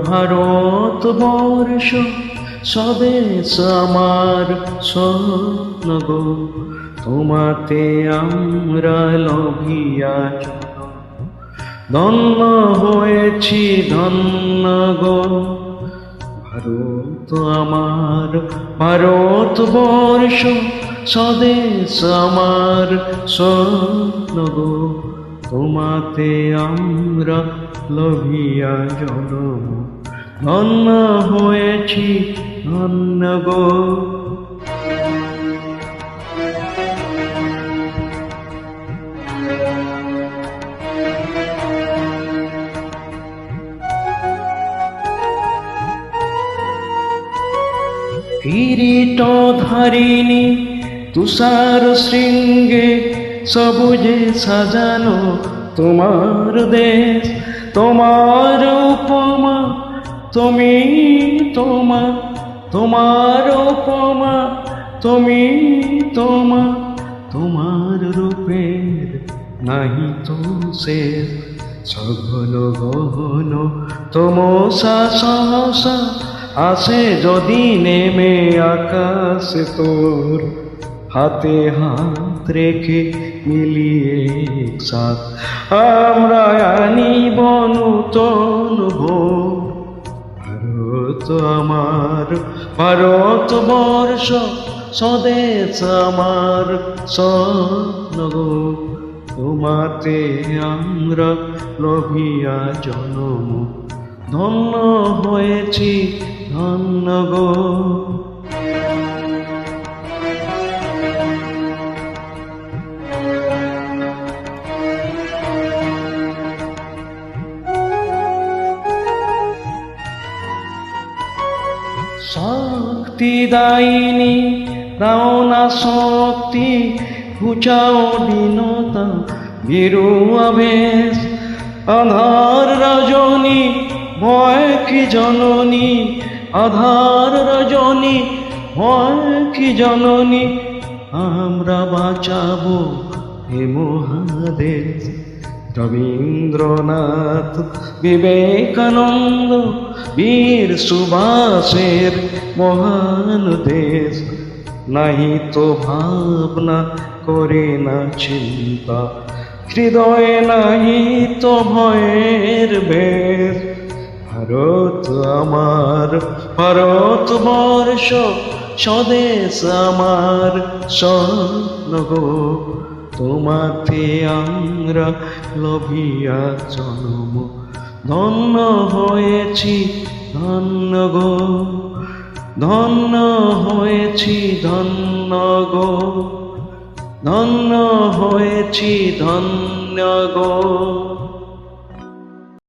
ভারতবর্ষ স্বদেশ আমার স্বপ্ন গো, তোমাতে আমরা লভিয়াছ ধন্য হয়েছি ধন্য গো। ভারত আমার ভারতবর্ষ স্বদেশ আমার স্বপ্ন গো, তোমাতে আমরা লভিয়া জনম ধন্য হয়েছি ধন্য গো। কিরীট ধারিণী তুষার শৃঙ্গে সবুজে সাজানো তোমার দেশ, তোমার উপমা তুমি তোমার, তোমার উপমা তুমি তোমার, তোমার রূপের নাহি তো শেষ। সঘন গহন তমসা সহসা আসে যদি নেমে আকাশে তোর, হাতে হাত রেখে মিলিয়ে একসাথ আমরা আনিব নূতন ভোর। ভারত আমার ভারতবর্ষ স্বদেশ আমার স্বপ্ন গো, তোমাতে আমরা লভিয়া জনম ধন্য হয়েছি ধন্য গো। শক্তি দায়িনী দাও না শক্তি, ঘুচাও দীনতা ভীরু আবেশ। আধার রজনী ভয় কি জননী, আধার রজনী ভয় কি জননী, আমরা বাঁচাবো হে মহাদেশ। রবীন্দ্রনাথ বিবেকানন্দ বীর সুভাষের মহান দেশ, নাহি তো ভাবনা করে না চিন্তা, হৃদয়ে নাহি তো ভয়ের বেশ। ভারত আমার ভারতবর্ষ স্বদেশ আমার স্বপ্ন গো, তোমাতে আমরা লভিয়া জনম ধন্য হয়েছি ধন্য গো, ধন্য হয়েছি ধন্য গো, ধন্য হয়েছি ধন্য গো।